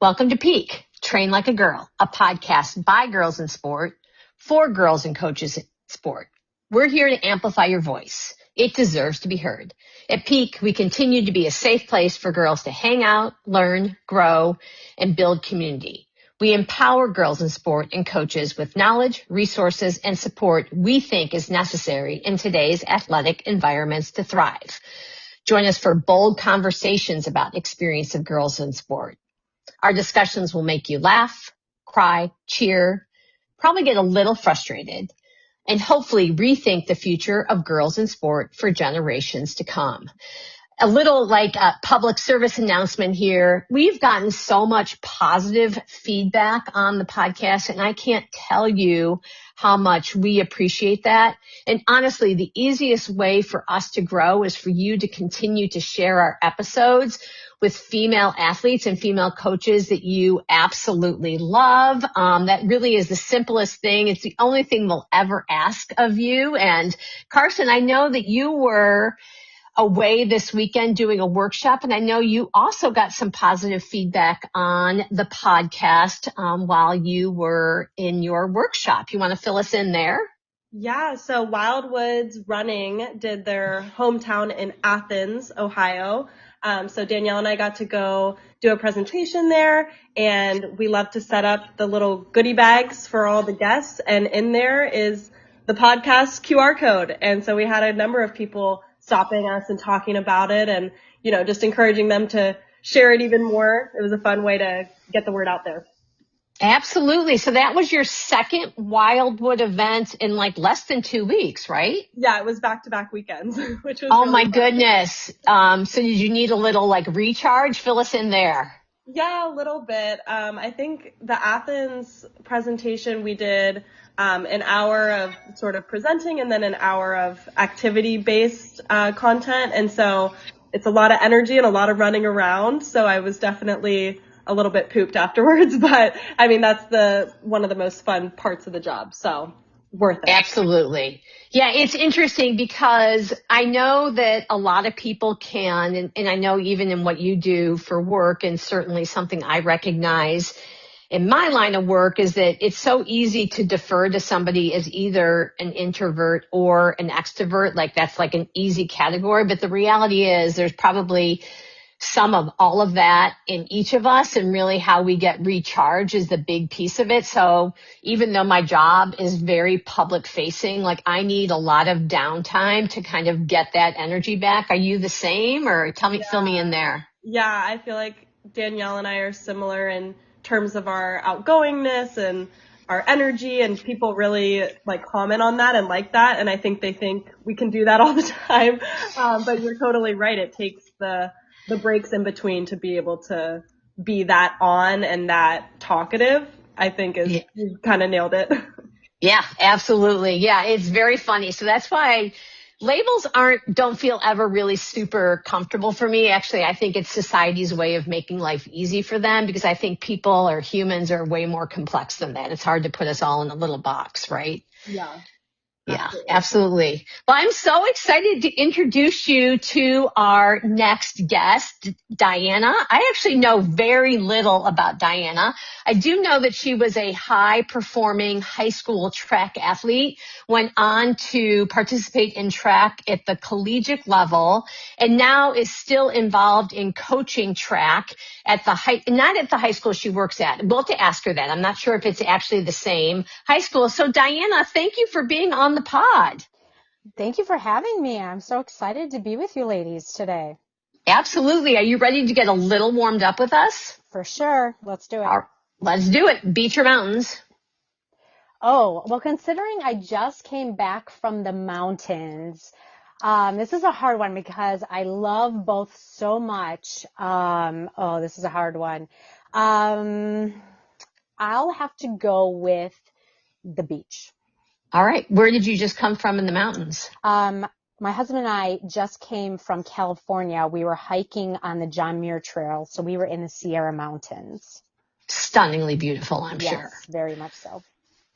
Welcome to PEAC, Train Like a Girl, a podcast by girls in sport, for girls and coaches in sport. We're here to amplify your voice. It deserves to be heard. At PEAC, we continue to be a safe place for girls to hang out, learn, grow, and build community. We empower girls in sport and coaches with knowledge, resources, and support we think is necessary in today's athletic environments to thrive. Join us for bold conversations about the experience of girls in sport. Our discussions will make you laugh, cry, cheer, probably get a little frustrated, and hopefully rethink the future of girls in sport for generations to come. A little like a public service announcement here. We've gotten so much positive feedback on the podcast, and I can't tell you how much we appreciate that. And honestly, the easiest way for us to grow is for you to continue to share our episodes with female athletes and female coaches that you absolutely love. That really is the simplest thing. It's the only thing we'll ever ask of you. And Carson, I know that you were away this weekend doing a workshop, and I know you also got some positive feedback on the podcast while you were in your workshop. You want to fill us in there? Yeah, so Wildwoods Running did their hometown in Athens, Ohio. So Danielle and I got to go do a presentation there, and we love to set up the little goodie bags for all the guests, and in there is the podcast QR code. And so we had a number of people stopping us and talking about it and, you know, just encouraging them to share it even more. It was a fun way to get the word out there. Absolutely. So that was your second Wildwood event in like less than 2 weeks, right? Yeah, it was back-to-back weekends, which was Oh really my fun. Goodness. So did you need a little like recharge? Fill us in there. Yeah, a little bit. I think the Athens presentation we did an hour of sort of presenting and then an hour of activity-based content. And so it's a lot of energy and a lot of running around. So I was definitely a little bit pooped afterwards. But, I mean, that's one of the most fun parts of the job. So worth it. Absolutely. Yeah, it's interesting because I know that a lot of people can, and I know even in what you do for work, and certainly something I recognize in my line of work is that it's so easy to defer to somebody as either an introvert or an extrovert. Like that's like an easy category. But the reality is there's probably some of all of that in each of us, and really how we get recharged is the big piece of it. So even though my job is very public facing, like I need a lot of downtime to kind of get that energy back. Are you the same, or fill me in there? Yeah, I feel like Danielle and I are similar in terms of our outgoingness and our energy, and people really like comment on that and like that. And I think they think we can do that all the time. But you're totally right. It takes the breaks in between to be able to be that on and that talkative. I think you kind of nailed it. Yeah, absolutely. Yeah, it's very funny. So that's why labels don't feel ever really super comfortable for me. Actually, I think it's society's way of making life easy for them, because I think people or humans are way more complex than that. It's hard to put us all in a little box, right? Yeah. Yeah, absolutely. Well, I'm so excited to introduce you to our next guest, Diana. I actually know very little about Diana. I do know that she was a high-performing high school track athlete, went on to participate in track at the collegiate level, and now is still involved in coaching track at not at the high school she works at. We'll have to ask her that. I'm not sure if it's actually the same high school. So Diana, thank you for being on the pod. Thank you for having me. I'm so excited to be with you ladies today. Absolutely. Are you ready to get a little warmed up with us? For sure. Let's do it. Let's do it. Beat your mountains. Oh, well, considering I just came back from the mountains, this is a hard one because I love both so much. This is a hard one. I'll have to go with the beach. All right. Where did you just come from in the mountains? My husband and I just came from California. We were hiking on the John Muir Trail, so we were in the Sierra Mountains. Stunningly beautiful, I'm sure. Yes, very much so.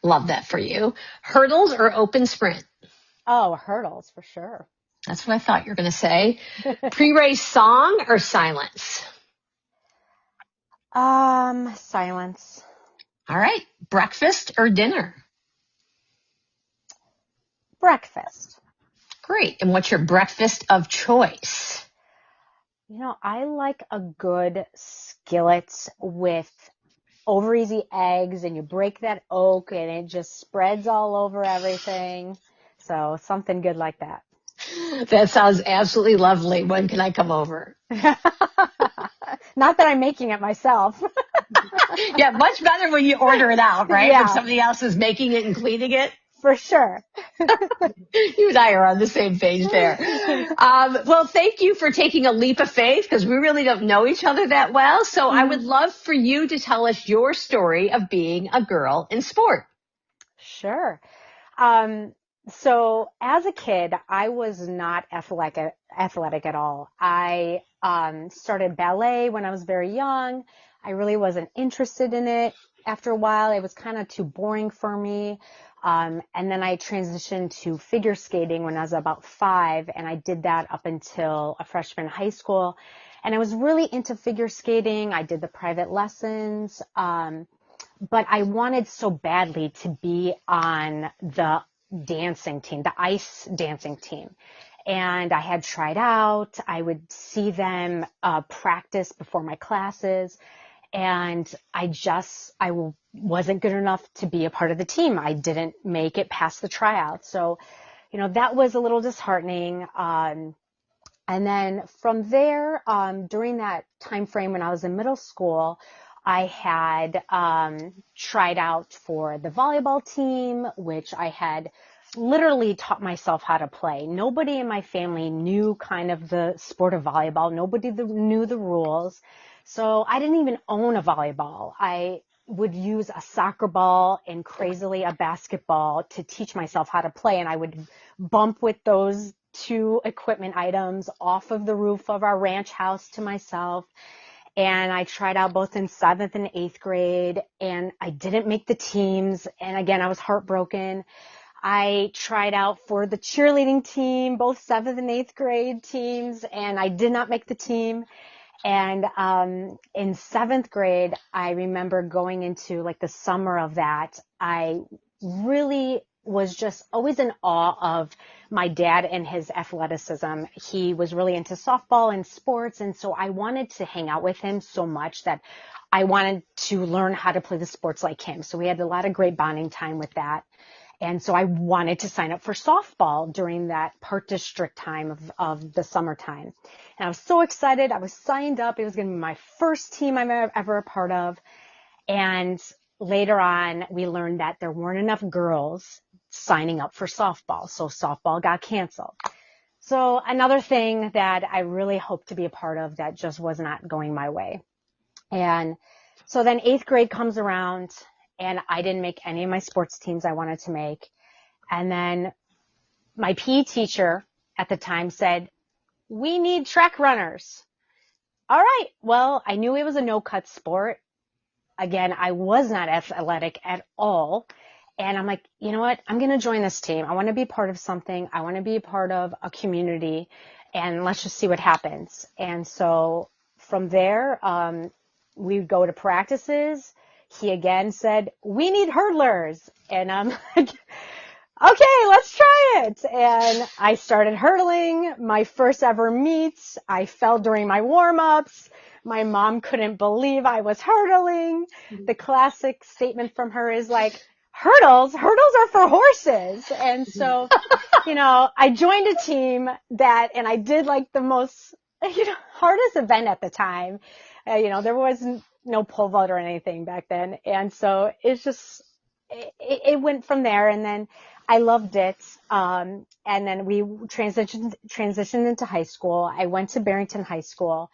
Love that for you. Hurdles or open sprint? Oh, hurdles for sure. That's what I thought you were going to say. Pre-race song or silence? Silence. All right. Breakfast or dinner? Breakfast. Great. And what's your breakfast of choice? I like a good skillet with over easy eggs, and you break that oak and it just spreads all over everything. So something good like that. That sounds absolutely lovely. When can I come over? Not that I'm making it myself. Yeah, much better when you order it out, right? Yeah. When somebody else is making it and cleaning it. For sure. You and I are on the same page there. Well, thank you for taking a leap of faith, because we really don't know each other that well. So I would love for you to tell us your story of being a girl in sport. Sure. So as a kid, I was not athletic at all. I started ballet when I was very young. I really wasn't interested in it. After a while, it was kind of too boring for me. And then I transitioned to figure skating when I was about 5, and I did that up until a freshman in high school. And I was really into figure skating. I did the private lessons. But I wanted so badly to be on the dancing team, the ice dancing team. And I had tried out. I would see them practice before my classes. And I wasn't good enough to be a part of the team. I didn't make it past the tryouts. So, that was a little disheartening. And then from there, during that time frame when I was in middle school, I had tried out for the volleyball team, which I had literally taught myself how to play. Nobody in my family knew kind of the sport of volleyball. Nobody knew the rules. So I didn't even own a volleyball. I would use a soccer ball and crazily a basketball to teach myself how to play. And I would bump with those 2 equipment items off of the roof of our ranch house to myself. And I tried out both in 7th and 8th grade, and I didn't make the teams. And again, I was heartbroken. I tried out for the cheerleading team, both 7th and 8th grade teams, and I did not make the team. And in 7th grade, I remember going into like the summer of that. I really was just always in awe of my dad and his athleticism. He was really into softball and sports. And so I wanted to hang out with him so much that I wanted to learn how to play the sports like him. So we had a lot of great bonding time with that. And so I wanted to sign up for softball during that Park District time of the summertime. And I was so excited. I was signed up. It was going to be my first team I'm ever a part of. And later on, we learned that there weren't enough girls signing up for softball. So softball got canceled. So another thing that I really hoped to be a part of that just was not going my way. And so then 8th grade comes around, and I didn't make any of my sports teams I wanted to make. And then my PE teacher at the time said, "We need track runners." All right. Well, I knew it was a no-cut sport. Again, I was not athletic at all. And I'm like, you know what? I'm going to join this team. I want to be part of something. I want to be a part of a community, and let's just see what happens. And so from there, we would go to practices. He again said, "We need hurdlers." And I'm like, okay, let's try it. And I started hurdling. My first ever meets. I fell during my warm-ups. My mom couldn't believe I was hurdling. The classic statement from her is like, hurdles are for horses. And so, I joined a team and I did like the most, hardest event at the time. There was no pole vault or anything back then. And so it's just, it went from there. And then I loved it. And then we transitioned into high school. I went to Barrington High School.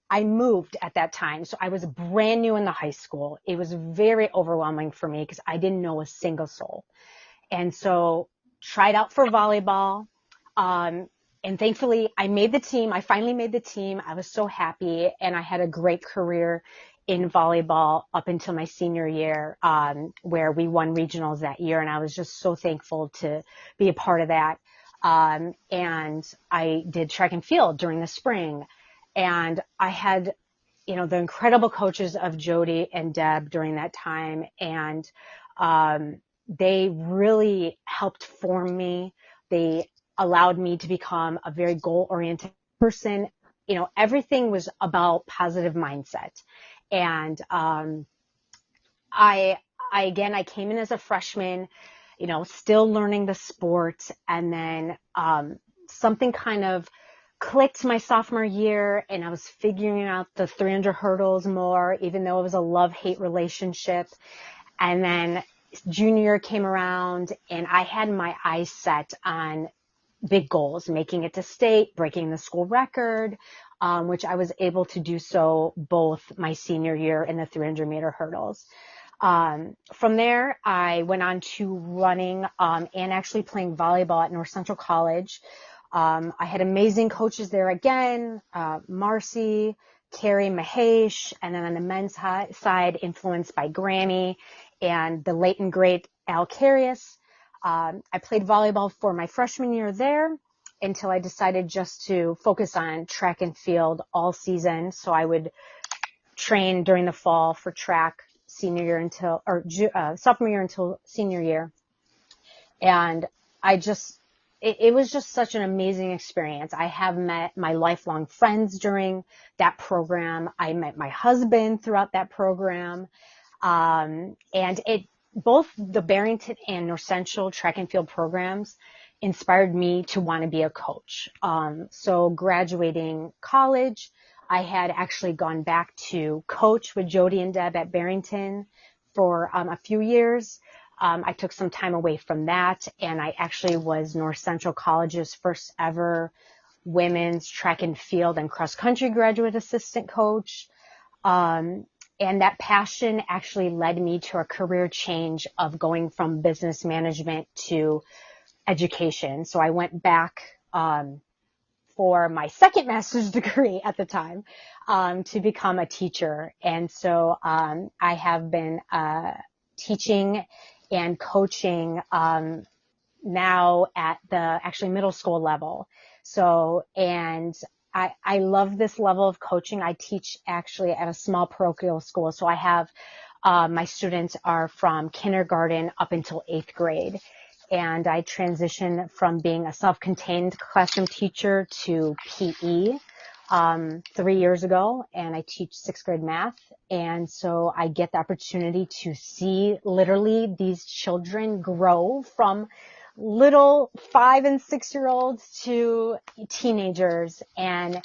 I moved at that time. So I was brand new in the high school. It was very overwhelming for me because I didn't know a single soul. And so tried out for volleyball. And thankfully I made the team. I finally made the team. I was so happy, and I had a great career in volleyball up until my senior year, where we won regionals that year. And I was just so thankful to be a part of that. And I did track and field during the spring, and I had the incredible coaches of Jody and Deb during that time. And they really helped form me. They allowed me to become a very goal-oriented person. Everything was about positive mindset. And I came in as a freshman, still learning the sport. And then something kind of clicked my sophomore year, and I was figuring out the 300 hurdles more, even though it was a love-hate relationship. And then junior year came around, and I had my eyes set on big goals, making it to state, breaking the school record, which I was able to do so both my senior year in the 300-meter hurdles. From there, I went on to running and actually playing volleyball at North Central College. I had amazing coaches there again, Marcy, Carrie, Mahesh, and then on the men's side, influenced by Granny and the late and great Al Carius. I played volleyball for my freshman year there until I decided just to focus on track and field all season. So I would train during the fall for track sophomore year until senior year. And it was just such an amazing experience. I have met my lifelong friends during that program. I met my husband throughout that program. And both the Barrington and North Central track and field programs inspired me to want to be a coach. So graduating college, I had actually gone back to coach with Jody and Deb at Barrington for a few years. I took some time away from that, and I actually was North Central College's first ever women's track and field and cross country graduate assistant coach. And that passion actually led me to a career change of going from business management to education. So I went back for my second master's degree at the time to become a teacher. And so I have been teaching and coaching now at the actually middle school level. So, and I love this level of coaching. I teach actually at a small parochial school. So I have my students are from kindergarten up until 8th grade. And I transitioned from being a self-contained classroom teacher to PE 3 years ago, and I teach 6th grade math. And so I get the opportunity to see literally these children grow from little 5 and 6 year olds to teenagers. And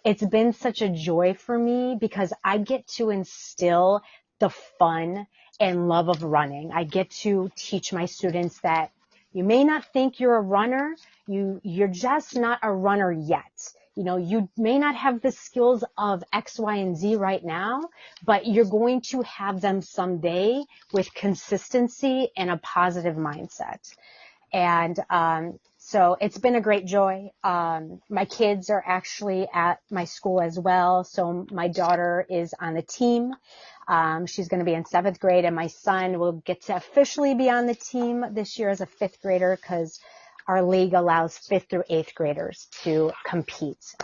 it's been such a joy for me because I get to instill the fun and love of running. I get to teach my students that you may not think you're a runner. You're just not a runner yet. You may not have the skills of X, Y, and Z right now, but you're going to have them someday with consistency and a positive mindset. And so it's been a great joy. My kids are actually at my school as well. So my daughter is on the team. She's going to be in 7th grade, and my son will get to officially be on the team this year as a 5th grader because our league allows 5th through 8th graders to compete.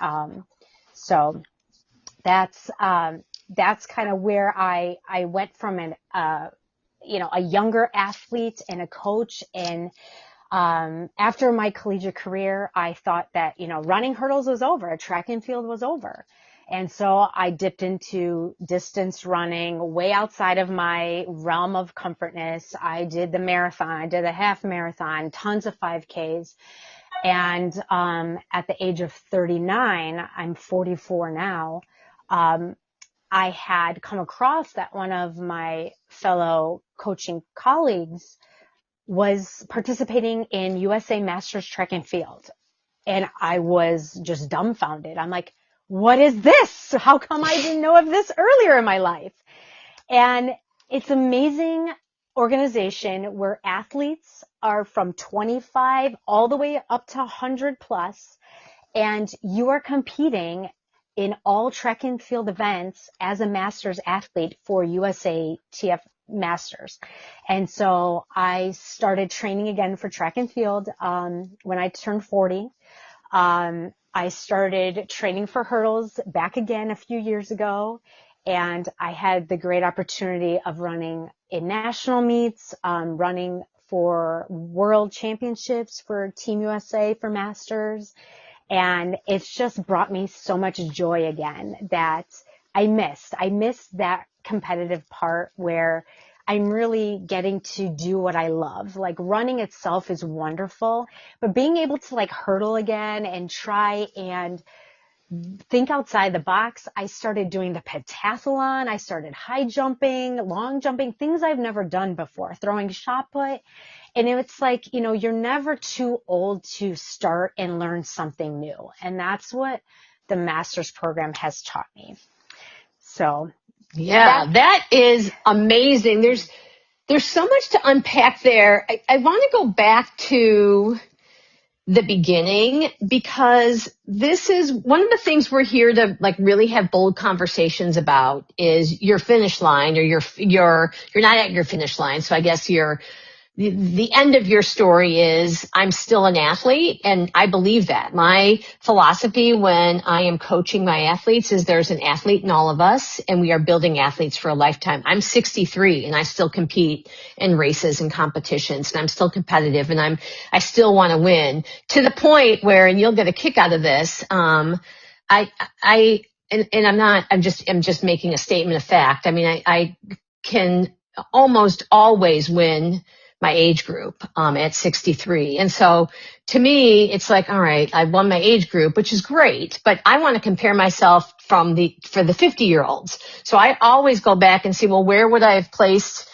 So that's kind of where I went from a younger athlete and a coach. And after my collegiate career, I thought that, running hurdles was over, track and field was over. And so I dipped into distance running way outside of my realm of comfortness. I did the marathon, I did a half marathon, tons of 5Ks. And at the age of 39, I'm 44 now, I had come across that one of my fellow coaching colleagues was participating in USA Masters track and field. And I was just dumbfounded. I'm like, what is this? How come I didn't know of this earlier in my life? And it's amazing organization where athletes are from 25 all the way up to 100 plus, and you are competing in all track and field events as a master's athlete for USA TF Masters. And so I started training again for track and field when I turned 40. I started training for hurdles back again a few years ago. And I had the great opportunity of running in national meets, running for world championships for Team USA for masters. And it's just brought me so much joy again that I missed. I missed that competitive part where I'm really getting to do what I love. Like running itself is wonderful, but being able to like hurdle again and try and think outside the box. I started doing the pentathlon. I started high jumping, long jumping, things I've never done before, throwing shot put. And it's like, you're never too old to start and learn something new. And that's what the master's program has taught me. So yeah, that is amazing. There's so much to unpack there. I want to go back to the beginning, because this is one of the things we're here to like really have bold conversations about is your finish line, or you're not at your finish line. So I guess the end of your story is I'm still an athlete, and I believe that. My philosophy when I am coaching my athletes is there's an athlete in all of us, and we are building athletes for a lifetime. I'm 63 and I still compete in races and competitions, and I'm still competitive, and I still want to win, to the point where, and you'll get a kick out of this, I'm just making a statement of fact. I mean, I can almost always win my age group at 63. And so to me, it's like, all right, I won my age group, which is great, but I want to compare myself for the 50-year-olds. So I always go back and see, well, where would I have placed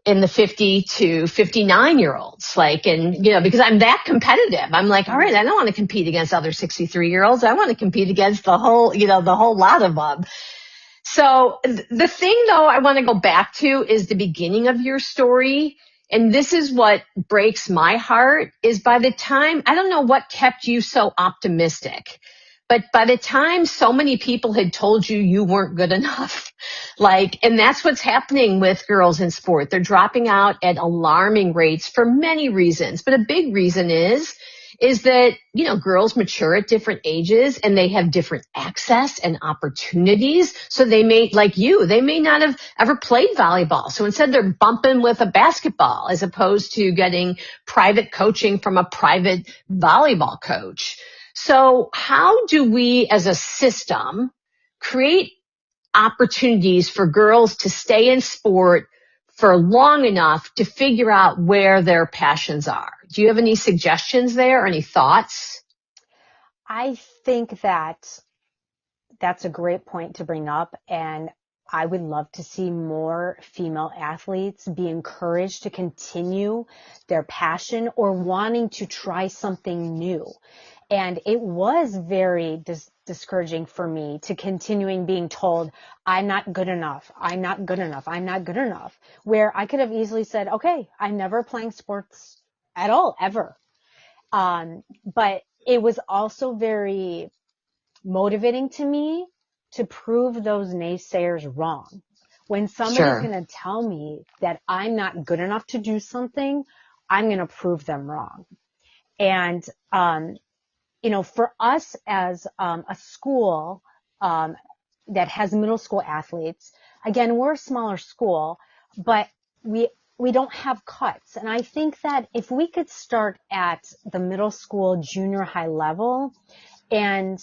in the 50 to 59-year-olds? Like, and, because I'm that competitive. I'm like, all right, I don't want to compete against other 63-year-olds. I want to compete against the whole lot of them. So the thing, though, I want to go back to is the beginning of your story. And this is what breaks my heart, is by the time, I don't know what kept you so optimistic, but by the time so many people had told you weren't good enough, and that's what's happening with girls in sport. They're dropping out at alarming rates for many reasons. But a big reason is that, girls mature at different ages, and they have different access and opportunities. So they may, like you, they may not have ever played volleyball. So instead they're bumping with a basketball as opposed to getting private coaching from a private volleyball coach. So how do we as a system create opportunities for girls to stay in sport for long enough to figure out where their passions are? Do you have any suggestions there or any thoughts? I think that's a great point to bring up. And I would love to see more female athletes be encouraged to continue their passion or wanting to try something new. And it was very discouraging for me to continuing being told, I'm not good enough. I'm not good enough. I'm not good enough. Where I could have easily said, okay, I'm never playing sports at all, ever. But it was also very motivating to me to prove those naysayers wrong. When somebody's going to tell me that I'm not good enough to do something, I'm going to prove them wrong. And, for us as a school that has middle school athletes, again, we're a smaller school, but we don't have cuts. And I think that if we could start at the middle school, junior high level and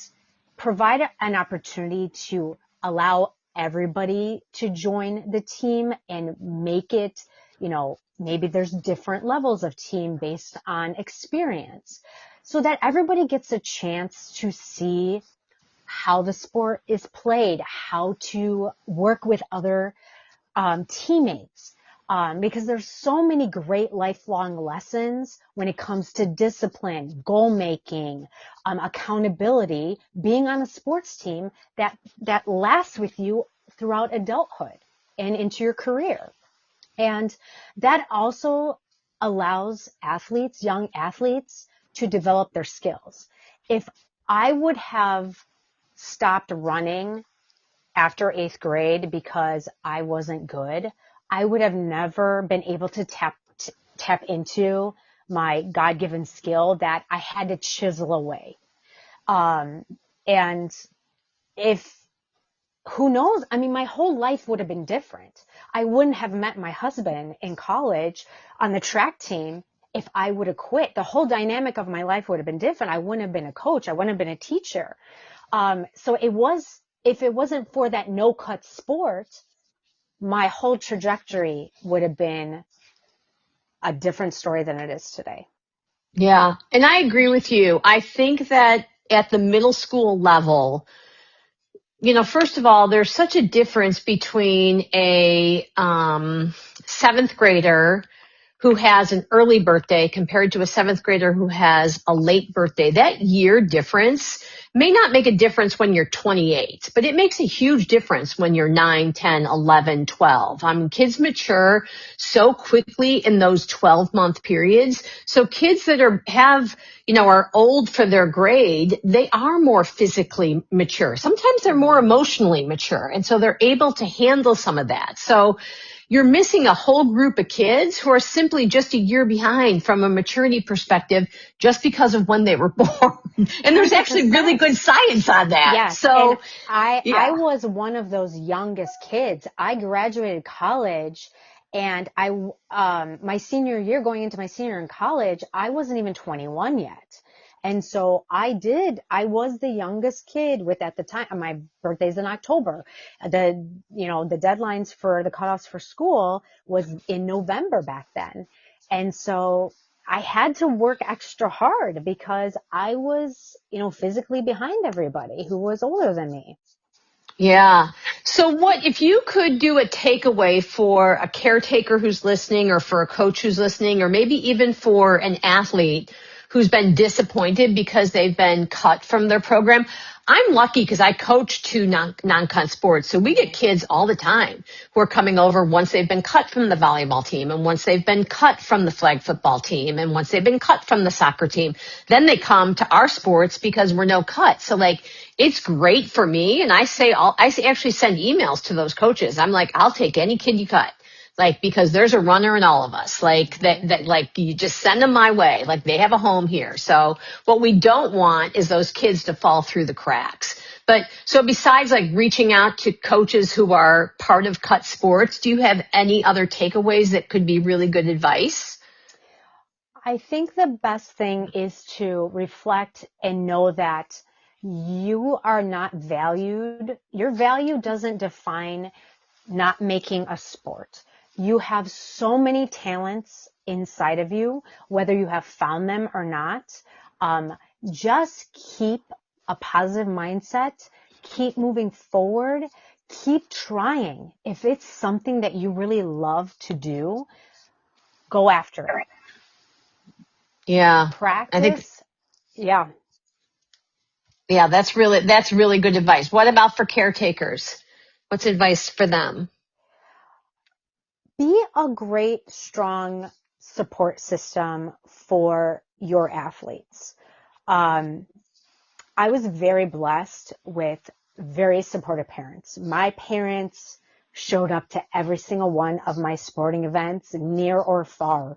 provide an opportunity to allow everybody to join the team and make it, maybe there's different levels of team based on experience, so that everybody gets a chance to see how the sport is played, how to work with other teammates. Because there's so many great lifelong lessons when it comes to discipline, goal making, accountability, being on a sports team that lasts with you throughout adulthood and into your career. And that also allows athletes, young athletes, to develop their skills. If I would have stopped running after 8th grade because I wasn't good, I would have never been able to tap into my God-given skill that I had to chisel away. And if who knows? I mean, my whole life would have been different. I wouldn't have met my husband in college on the track team if I would have quit. The whole dynamic of my life would have been different. I wouldn't have been a coach. I wouldn't have been a teacher. So if it wasn't for that no-cut sport, my whole trajectory would have been a different story than it is today. Yeah. And I agree with you. I think that at the middle school level, first of all, there's such a difference between a seventh grader who has an early birthday compared to a seventh grader who has a late birthday. That year difference may not make a difference when you're 28, but it makes a huge difference when you're 9, 10, 11, 12. Kids mature so quickly in those 12-month periods. So kids that are old for their grade, they are more physically mature. Sometimes they're more emotionally mature. And so they're able to handle some of that. So you're missing a whole group of kids who are simply just a year behind from a maturity perspective just because of when they were born. And there's actually really good science on that. Yes. So and I was one of those youngest kids. I graduated college and my senior year, going into my senior in college, I wasn't even 21 yet. And so I was the youngest kid at the time, my birthday's in October. The deadlines for the cutoffs for school was in November back then. And so I had to work extra hard because I was, physically behind everybody who was older than me. Yeah. So if you could do a takeaway for a caretaker who's listening, or for a coach who's listening, or maybe even for an athlete who's been disappointed because they've been cut from their program. I'm lucky because I coach 2 non-con sports. So we get kids all the time who are coming over once they've been cut from the volleyball team, and once they've been cut from the flag football team, and once they've been cut from the soccer team. Then they come to our sports because we're no cut. So it's great for me. And I actually send emails to those coaches. I'm like, I'll take any kid you cut. Because there's a runner in all of us, that you just send them my way. They have a home here. So what we don't want is those kids to fall through the cracks. But so besides reaching out to coaches who are part of cut sports, do you have any other takeaways that could be really good advice? I think the best thing is to reflect and know that you are not valued. Your value doesn't define not making a sport. You have so many talents inside of you, whether you have found them or not. Just keep a positive mindset, keep moving forward, keep trying. If it's something that you really love to do, go after it. Yeah. Practice. Yeah, that's really good advice. What about for caretakers? What's advice for them? Be a great, strong support system for your athletes. I was very blessed with very supportive parents. My parents showed up to every single one of my sporting events, near or far,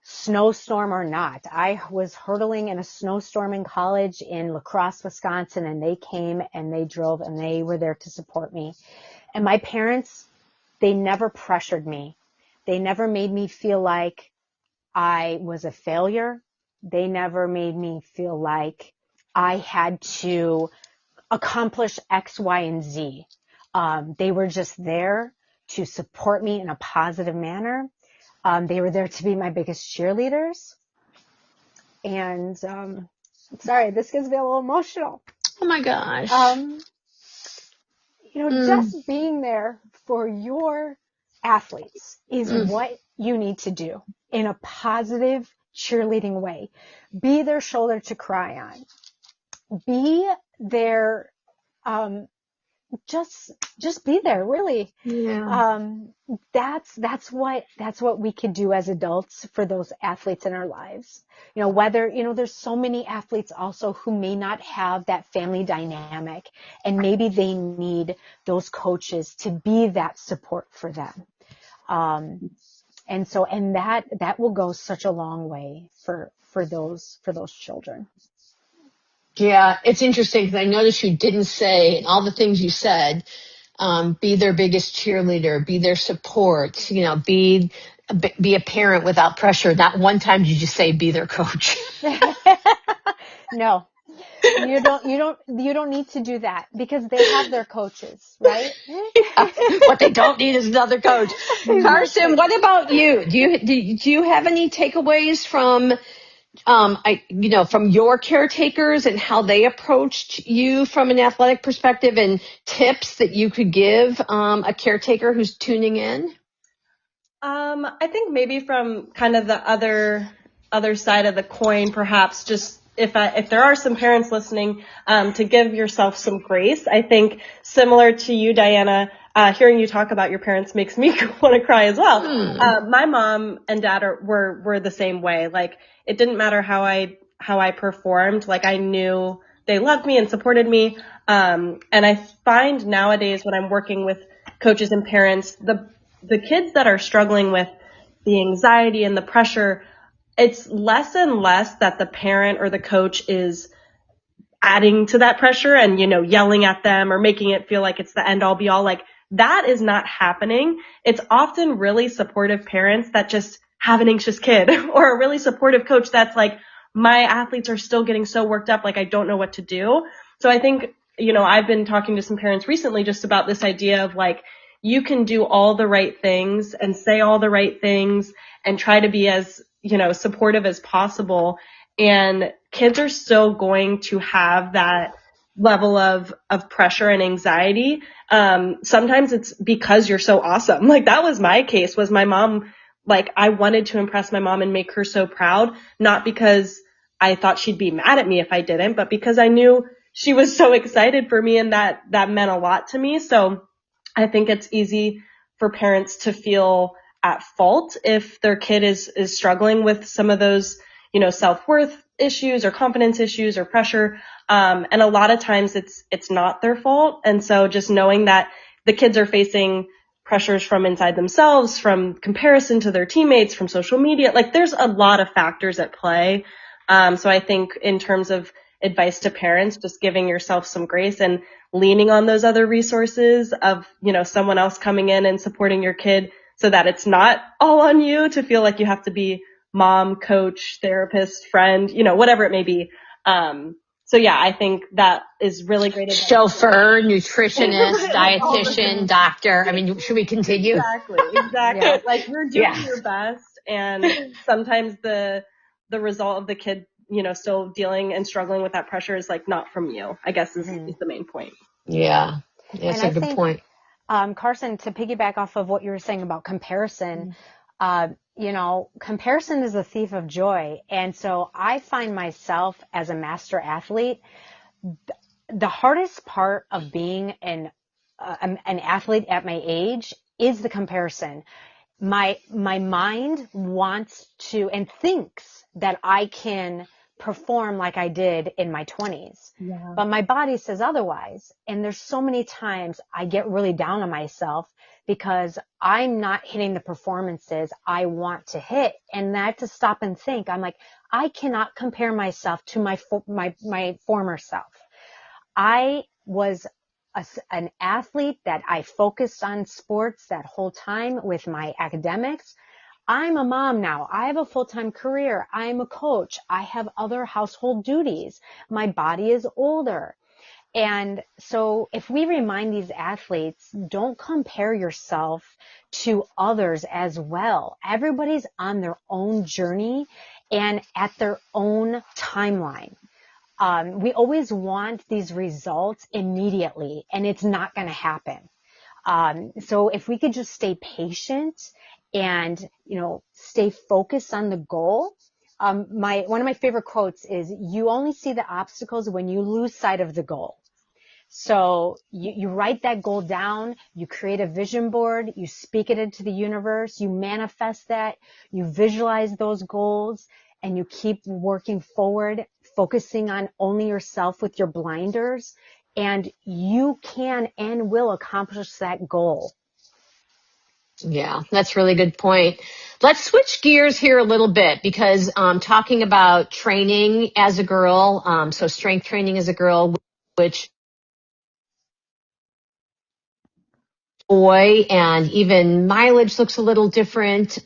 snowstorm or not. I was hurtling in a snowstorm in college in La Crosse, Wisconsin, and they came and they drove and they were there to support me. And my parents, they never pressured me. They never made me feel like I was a failure. They never made me feel like I had to accomplish X, Y, and Z. They were just there to support me in a positive manner. They were there to be my biggest cheerleaders. And sorry, this gets me a little emotional. Oh my gosh. Just being there for your athletes is what you need to do in a positive cheerleading way. Be their shoulder to cry on. Be their, just be there, really. Yeah. That's what we could do as adults for those athletes in our lives. There's so many athletes also who may not have that family dynamic, and maybe they need those coaches to be that support for them. And that will go such a long way for those children. Yeah, it's interesting because I noticed you didn't say, and all the things you said, be their biggest cheerleader, be their support, be a parent without pressure. Not one time did you say be their coach. No, you don't need to do that because they have their coaches, right? Yeah. What they don't need is another coach. Carson, what about you? Do you have any takeaways from from your caretakers and how they approached you from an athletic perspective, and tips that you could give a caretaker who's tuning in? I think maybe from kind of the other side of the coin, perhaps just if there are some parents listening, to give yourself some grace. I think similar to you, Diana, hearing you talk about your parents makes me want to cry as well. My mom and dad were the same way. Like, it didn't matter how I performed. Like, I knew they loved me and supported me. And I find nowadays when I'm working with coaches and parents, the kids that are struggling with the anxiety and the pressure, it's less and less that the parent or the coach is adding to that pressure and, yelling at them or making it feel like it's the end all be all. Like, that is not happening. It's often really supportive parents that just have an anxious kid, or a really supportive coach that's like, my athletes are still getting so worked up, like I don't know what to do. So I think, I've been talking to some parents recently just about this idea of like, you can do all the right things and say all the right things and try to be as, supportive as possible. And kids are still going to have that level of pressure and anxiety. Sometimes it's because you're so awesome. Like, that was my case, was my mom. Like, I wanted to impress my mom and make her so proud, not because I thought she'd be mad at me if I didn't, but because I knew she was so excited for me, and that meant a lot to me. So I think it's easy for parents to feel at fault if their kid is struggling with some of those, self-worth issues or confidence issues or pressure. And a lot of times it's not their fault. And so just knowing that the kids are facing pressures from inside themselves, from comparison to their teammates, from social media, like, there's a lot of factors at play. So I think in terms of advice to parents, just giving yourself some grace and leaning on those other resources of, someone else coming in and supporting your kid, so that it's not all on you to feel like you have to be mom, coach, therapist, friend, whatever it may be. So yeah, I think that is really great advice. Chauffeur, nutritionist, dietitian, doctor. I mean, should we continue? Exactly. Yeah. Like, you're doing your best, and sometimes the result of the kid, still dealing and struggling with that pressure is like not from you, I guess is the main point. Yeah. That's a good point. Carson, to piggyback off of what you were saying about comparison, comparison is a thief of joy. And so I find myself as a master athlete, the hardest part of being an athlete at my age is the comparison. My mind wants to and thinks that I can perform like I did in my 20s. Yeah. But my body says otherwise. And there's so many times I get really down on myself because I'm not hitting the performances I want to hit. And I have to stop and think. I'm like, I cannot compare myself to my former self. I was an athlete that I focused on sports that whole time with my academics. I'm a mom now. I have a full-time career. I'm a coach. I have other household duties. My body is older. And so if we remind these athletes, don't compare yourself to others as well. Everybody's on their own journey and at their own timeline. We always want these results immediately, and it's not going to happen. So if we could just stay patient and, stay focused on the goal. One of my favorite quotes is, you only see the obstacles when you lose sight of the goal. So you write that goal down, you create a vision board, you speak it into the universe, you manifest that, you visualize those goals, and you keep working forward, focusing on only yourself with your blinders, and you can and will accomplish that goal. Yeah, that's a really good point. Let's switch gears here a little bit, because talking about training as a girl, so strength training as a girl, which boy, and even mileage looks a little different.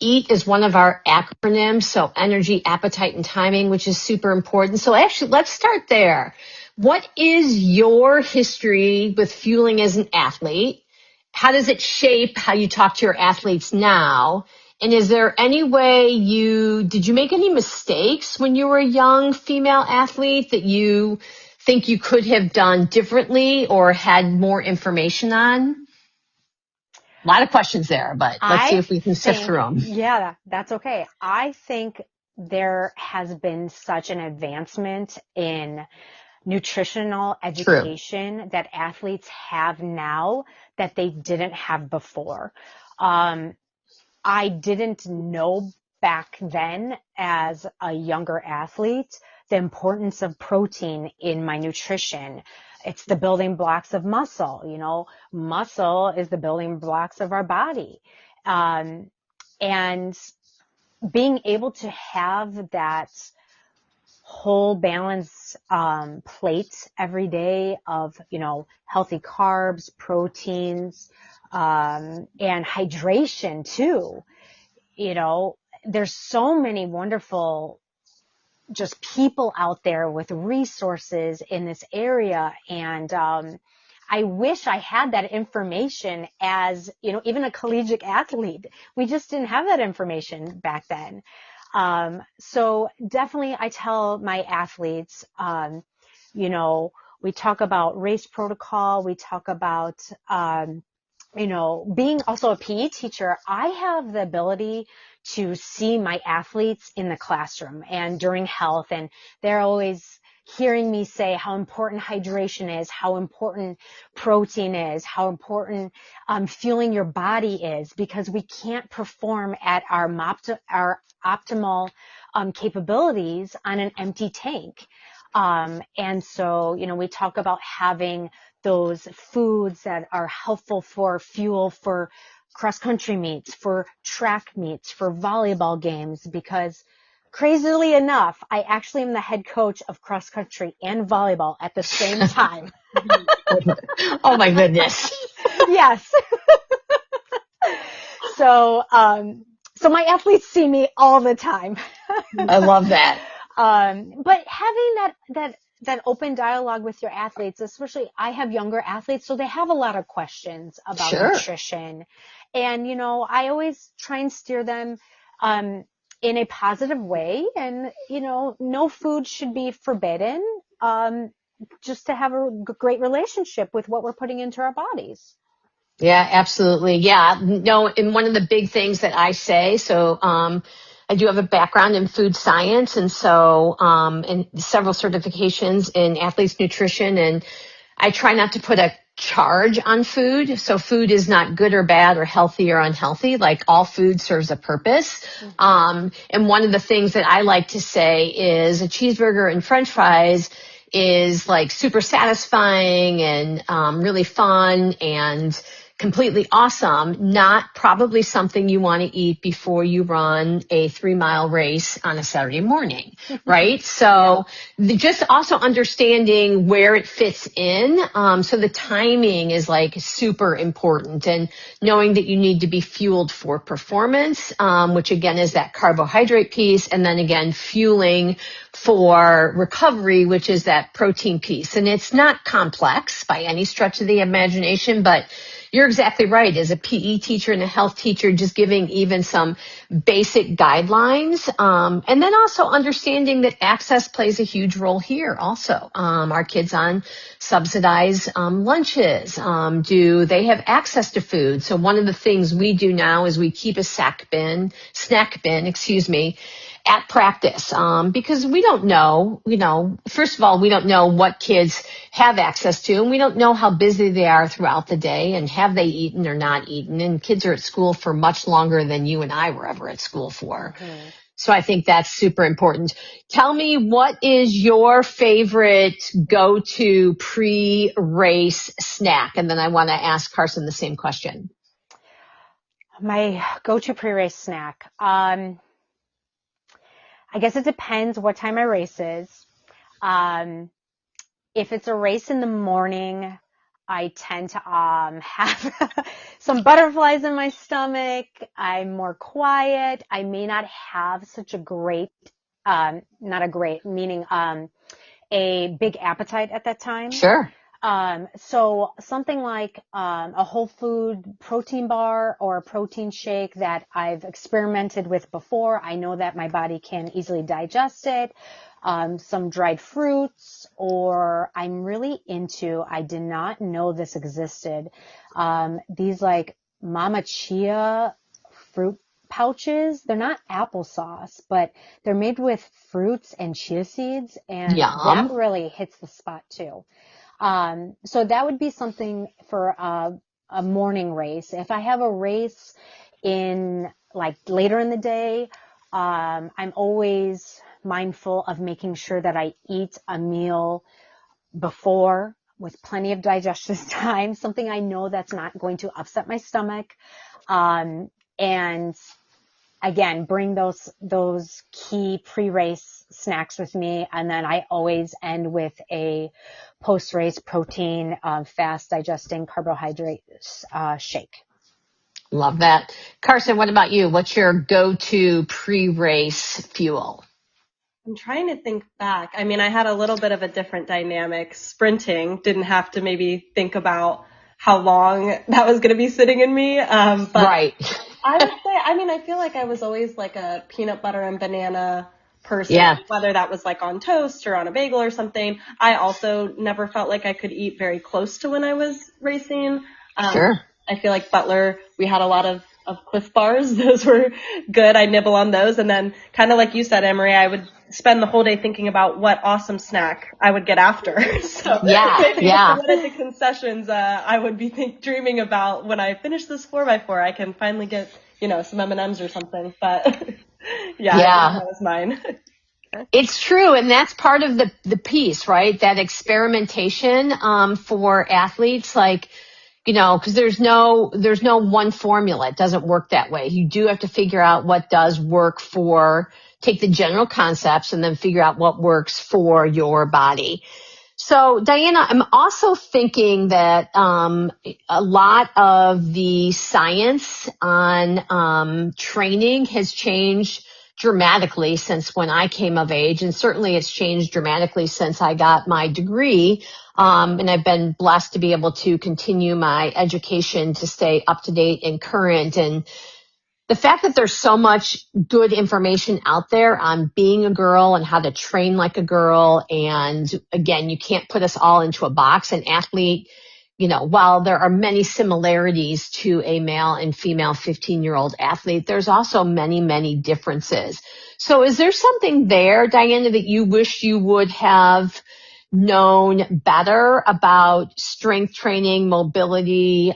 EAT is one of our acronyms, so energy, appetite, and timing, which is super important. So actually, let's start there. What is your history with fueling as an athlete? How does it shape how you talk to your athletes now? And is there any way did you make any mistakes when you were a young female athlete that you think you could have done differently or had more information on? A lot of questions there, but let's see if we can sift through them. Yeah, that's okay. I think there has been such an advancement in nutritional education that athletes have now that they didn't have before. I didn't know back then as a younger athlete the importance of protein in my nutrition. It's the building blocks of muscle. You know, muscle is the building blocks of our body. And being able to have that whole balance plate every day of, you know, healthy carbs, proteins, and hydration too. You know, there's so many wonderful just people out there with resources in this area. And I wish I had that information as, you know, even a collegiate athlete. We just didn't have that information back then. So definitely I tell my athletes, you know, we talk about race protocol. We talk about, you know, being also a PE teacher, I have the ability to see my athletes in the classroom and during health, and they're always hearing me say how important hydration is, how important protein is, how important fueling your body is, because we can't perform at our optimal capabilities on an empty tank. And so, you know, we talk about having those foods that are helpful for fuel for cross-country meets, for track meets, for volleyball games, because crazily enough, I actually am the head coach of cross-country and volleyball at the same time. Oh my goodness. Yes. So my athletes see me all the time. I love that. But having that open dialogue with your athletes, especially I have younger athletes, so they have a lot of questions about nutrition. And, you know, I always try and steer them in a positive way. And, you know, no food should be forbidden, just to have a great relationship with what we're putting into our bodies. Yeah, absolutely. Yeah. No, and one of the big things that I say, so I do have a background in food science, and so and several certifications in athletes nutrition, and I try not to put a charge on food. So food is not good or bad or healthy or unhealthy. Like, all food serves a purpose. Mm-hmm. And one of the things that I like to say is a cheeseburger and French fries is like super satisfying and really fun and completely awesome, not probably something you want to eat before you run a 3-mile race on a Saturday morning, right? So just also understanding where it fits in. So the timing is like super important, and knowing that you need to be fueled for performance, which again is that carbohydrate piece, and then again fueling for recovery, which is that protein piece. And it's not complex by any stretch of the imagination, but you're exactly right. As a PE teacher and a health teacher, just giving even some basic guidelines, and then also understanding that access plays a huge role here also. Our kids on subsidized lunches, do they have access to food? So one of the things we do now is we keep a snack bin, at practice, because we don't know, first of all, we don't know what kids have access to, and we don't know how busy they are throughout the day, and have they eaten or not eaten. And kids are at school for much longer than you and I were ever at school for. Mm-hmm. So I think that's super important. Tell me, what is your favorite go-to pre-race snack? And then I want to ask Carson the same question. My go-to pre-race snack. I guess it depends what time my race is. If it's a race in the morning, I tend to have some butterflies in my stomach. I'm more quiet. I may not have such a great, not a great, meaning a big appetite at that time. Sure. So something like a whole food protein bar or a protein shake that I've experimented with before. I know that my body can easily digest it. Some dried fruits, or I'm really into, I did not know this existed, these like Mama Chia fruit pouches. They're not applesauce, but they're made with fruits and chia seeds, and that Yum. really hits the spot too. So that would be something for a morning race. If I have a race in like later in the day, I'm always mindful of making sure that I eat a meal before with plenty of digestion time, something I know that's not going to upset my stomach. And again, bring those key pre-race snacks with me. And then I always end with a post-race protein, fast digesting carbohydrate, shake. Love that. Carson, what about you? What's your go-to pre-race fuel? I'm trying to think back. I mean, I had a little bit of a different dynamic. Sprinting, didn't have to maybe think about how long that was going to be sitting in me. But Right. I would say, I mean, I feel like I was always like a peanut butter and banana person, Yeah. whether that was like on toast or on a bagel or something. I also never felt like I could eat very close to when I was racing. Sure. I feel like Butler, we had a lot of Cliff Bars. Those were good. I nibble on those. And then kind of like you said, Emery, I would spend the whole day thinking about what awesome snack I would get after. So Yeah. maybe Yeah. if I went at the concessions, I would be dreaming about when I finish this 4x4, I can finally get, some M&Ms or something. But yeah, I think that was mine. It's true, and that's part of the piece, right? That experimentation for athletes, like, because there's no one formula. It doesn't work that way. You do have to figure out what does work take the general concepts and then figure out what works for your body. So, Diana, I'm also thinking that a lot of the science on training has changed dramatically since when I came of age, and certainly it's changed dramatically since I got my degree. And I've been blessed to be able to continue my education to stay up to date and current. And the fact that there's so much good information out there on being a girl and how to train like a girl. And again, you can't put us all into a box. An athlete, while there are many similarities to a male and female 15-year-old athlete, there's also many, many differences. So is there something there, Diana, that you wish you would have known better about strength training, mobility,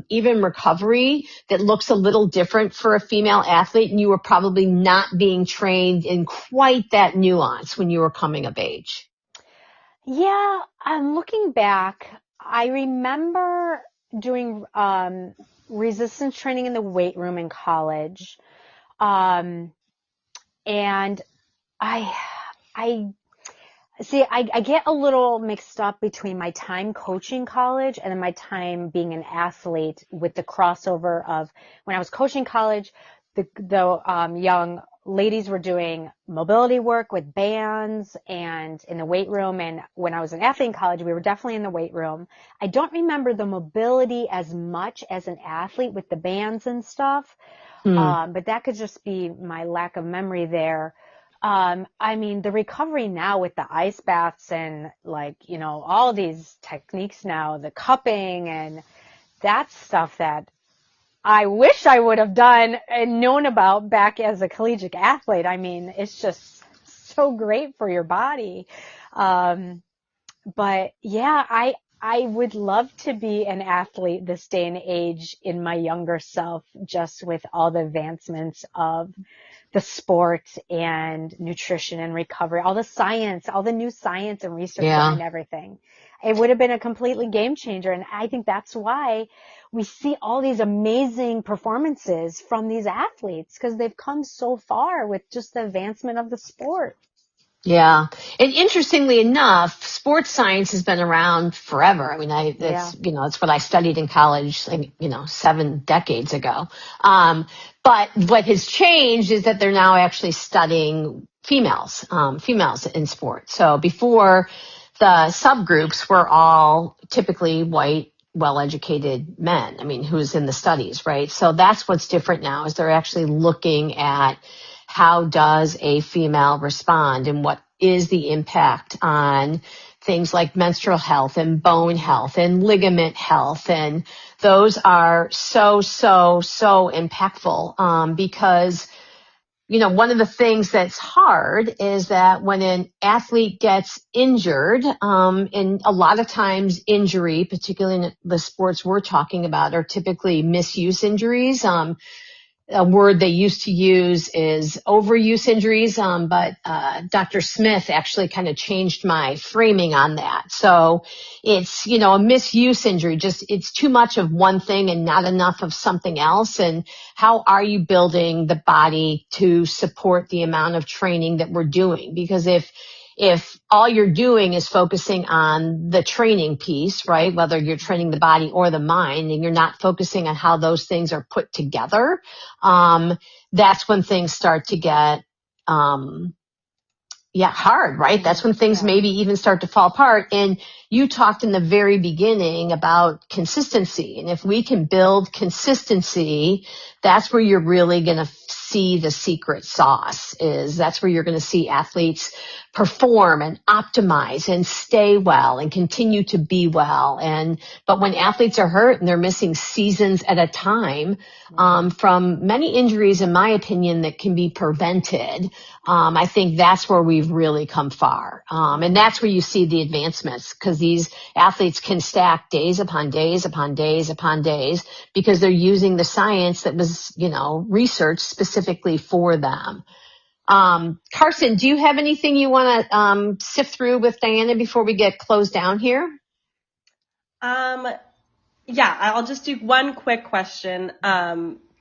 even recovery that looks a little different for a female athlete, and you were probably not being trained in quite that nuance when you were coming of age? Yeah, I'm looking back. I remember doing resistance training in the weight room in college, and I see, I get a little mixed up between my time coaching college and then my time being an athlete, with the crossover of when I was coaching college, the young ladies were doing mobility work with bands and in the weight room. And when I was an athlete in college, we were definitely in the weight room. I don't remember the mobility as much as an athlete with the bands and stuff. But that could just be my lack of memory there. I mean, the recovery now with the ice baths and all these techniques now, the cupping, and that's stuff that I wish I would have done and known about back as a collegiate athlete. I mean, it's just so great for your body. But yeah, I would love to be an athlete this day and age in my younger self, just with all the advancements of the sport and nutrition and recovery, all the science, all the new science and research behind everything. It would have been a completely game changer. And I think that's why we see all these amazing performances from these athletes, because they've come so far with just the advancement of the sport. Yeah. And interestingly enough, sports science has been around forever. I mean, that's what I studied in college, 7 decades ago. But what has changed is that they're now actually studying females in sports. So before, the subgroups were all typically white, well-educated men. I mean, who's in the studies, right? So that's what's different now, is they're actually looking at how does a female respond and what is the impact on things like menstrual health and bone health and ligament health. And those are so impactful, because one of the things that's hard is that when an athlete gets injured, and a lot of times injury, particularly in the sports we're talking about, are typically misuse injuries. A word they used to use is overuse injuries, but Dr. Smith actually kind of changed my framing on that. So it's, a misuse injury, just it's too much of one thing and not enough of something else. And how are you building the body to support the amount of training that we're doing? Because if all you're doing is focusing on the training piece, right, whether you're training the body or the mind, and you're not focusing on how those things are put together, that's when things start to get, hard, right? That's when things maybe even start to fall apart. And you talked in the very beginning about consistency. And if we can build consistency, that's where you're really going to see the secret sauce. That's where you're going to see athletes perform and optimize and stay well and continue to be well. But when athletes are hurt and they're missing seasons at a time, from many injuries, in my opinion, that can be prevented, I think that's where we've really come far. And that's where you see the advancements, because these athletes can stack days upon days upon days upon days, because they're using the science that was, researched specifically for them. Carson, do you have anything you want to sift through with Diana before we get closed down here? Yeah, I'll just do one quick question,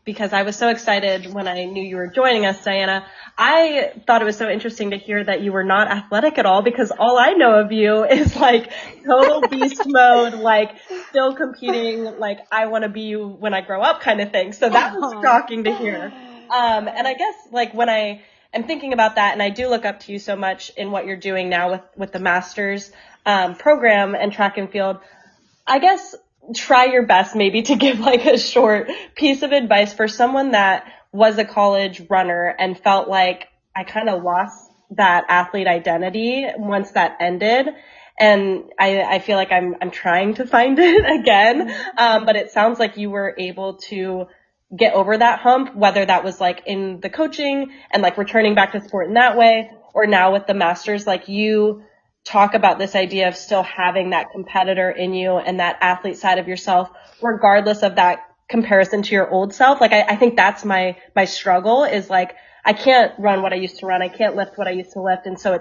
because I was so excited when I knew you were joining us, Diana. I thought it was so interesting to hear that you were not athletic at all, because all I know of you is like total beast mode, like still competing, like I want to be you when I grow up kind of thing. So that was shocking to hear. And I guess like when I am thinking about that, and I do look up to you so much in what you're doing now with the master's program and track and field, I guess try your best maybe to give like a short piece of advice for someone that was a college runner and felt like I kind of lost that athlete identity once that ended. And I feel like I'm trying to find it again. But it sounds like you were able to get over that hump, whether that was like in the coaching and like returning back to sport in that way, or now with the masters, like you talk about this idea of still having that competitor in you and that athlete side of yourself, regardless of that comparison to your old self. Like, I think that's my struggle is like, I can't run what I used to run. I can't lift what I used to lift. And so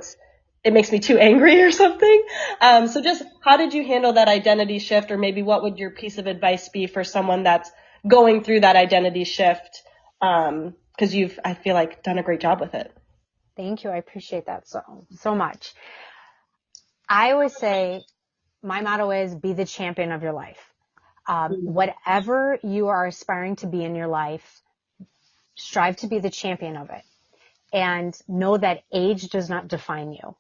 it makes me too angry or something. So just how did you handle that identity shift, or maybe what would your piece of advice be for someone that's going through that identity shift? Cause you've, I feel like, done a great job with it. Thank you. I appreciate that so much. I always say my motto is be the champion of your life. Whatever you are aspiring to be in your life, strive to be the champion of it, and know that age does not define you.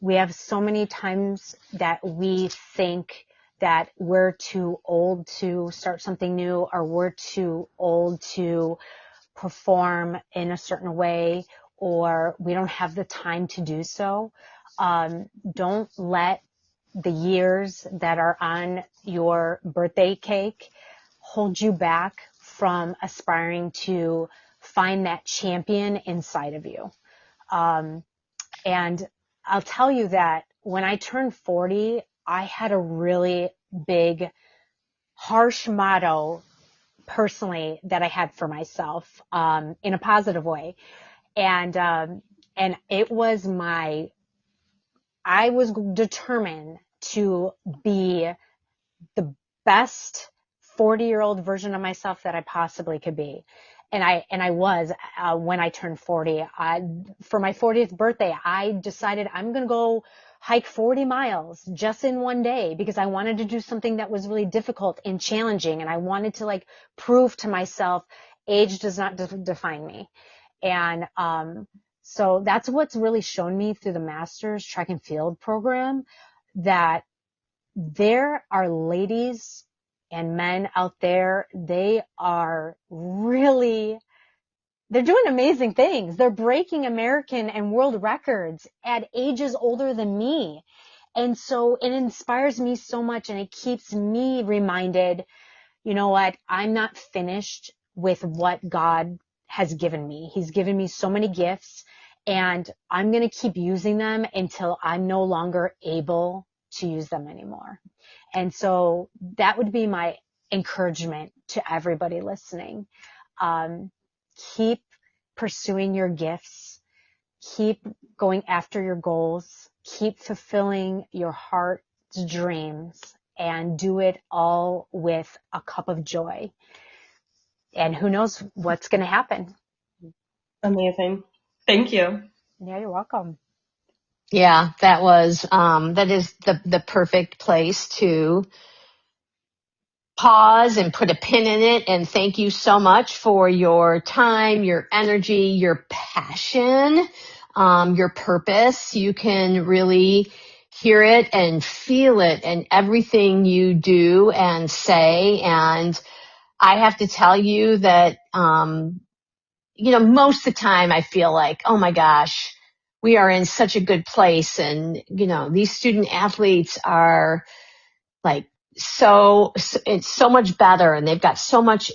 We have so many times that we think that we're too old to start something new, or we're too old to perform in a certain way, or we don't have the time to do so. Don't let the years that are on your birthday cake hold you back from aspiring to find that champion inside of you. And I'll tell you that when I turned 40, I had a really big, harsh motto personally that I had for myself, in a positive way. And it was I was determined to be the best 40-year-old version of myself that I possibly could be. And I was, when I turned 40, for my 40th birthday, I decided I'm going to go hike 40 miles just in one day because I wanted to do something that was really difficult and challenging. And I wanted to like prove to myself age does not define me. And, so that's what's really shown me through the Masters Track and Field program, that there are ladies and men out there. They are really, they're doing amazing things. They're breaking American and world records at ages older than me. And so it inspires me so much, and it keeps me reminded, you know what, I'm not finished with what God has given me. He's given me so many gifts, and I'm going to keep using them until I'm no longer able to use them anymore. And so that would be my encouragement to everybody listening. Keep pursuing your gifts. Keep going after your goals. Keep fulfilling your heart's dreams, and do it all with a cup of joy. And who knows what's going to happen. Amazing. Thank you. Yeah, you're welcome. Yeah, that is the perfect place to pause and put a pin in it. And thank you so much for your time, your energy, your passion, your purpose. You can really hear it and feel it in everything you do and say. And I have to tell you that, most of the time I feel like, oh my gosh, we are in such a good place. And, these student athletes are like, it's so much better, and they've got so much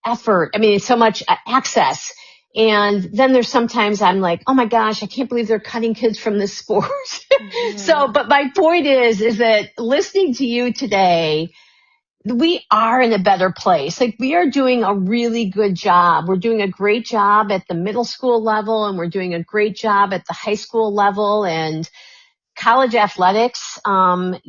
effort. I mean, so much access. And then there's sometimes I'm like, oh my gosh, I can't believe they're cutting kids from this sport. Mm-hmm. But my point is that listening to you today, we are in a better place. Like, we are doing a really good job. We're doing a great job at the middle school level, and we're doing a great job at the high school level, and college athletics. I'm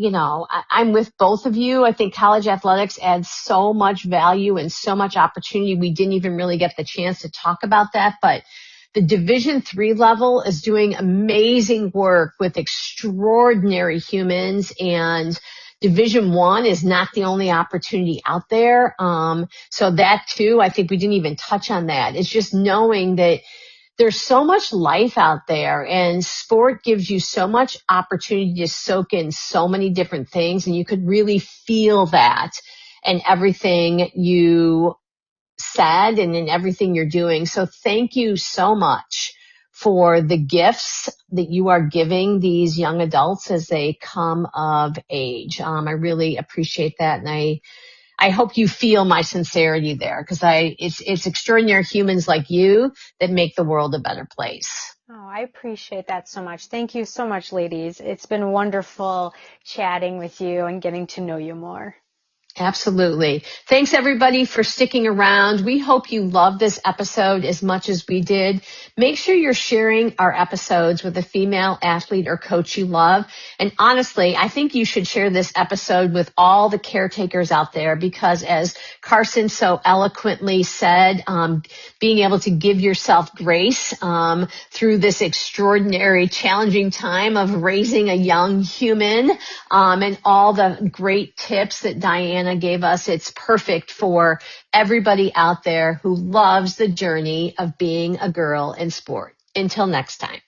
with both of you. I think college athletics adds so much value and so much opportunity. We didn't even really get the chance to talk about that, but the Division III level is doing amazing work with extraordinary humans, and Division I is not the only opportunity out there. So that too, I think we didn't even touch on that. It's just knowing that there's so much life out there, and sport gives you so much opportunity to soak in so many different things, and you could really feel that in everything you said and in everything you're doing. So thank you so much for the gifts that you are giving these young adults as they come of age. I really appreciate that, and I hope you feel my sincerity there, because it's extraordinary humans like you that make the world a better place. Oh, I appreciate that so much. Thank you so much, ladies. It's been wonderful chatting with you and getting to know you more. Absolutely. Thanks, everybody, for sticking around. We hope you loved this episode as much as we did. Make sure you're sharing our episodes with a female athlete or coach you love. And honestly, I think you should share this episode with all the caretakers out there, because as Carson so eloquently said, being able to give yourself grace through this extraordinary, challenging time of raising a young human, and all the great tips that Diana gave us, it's perfect for everybody out there who loves the journey of being a girl in sport. Until next time.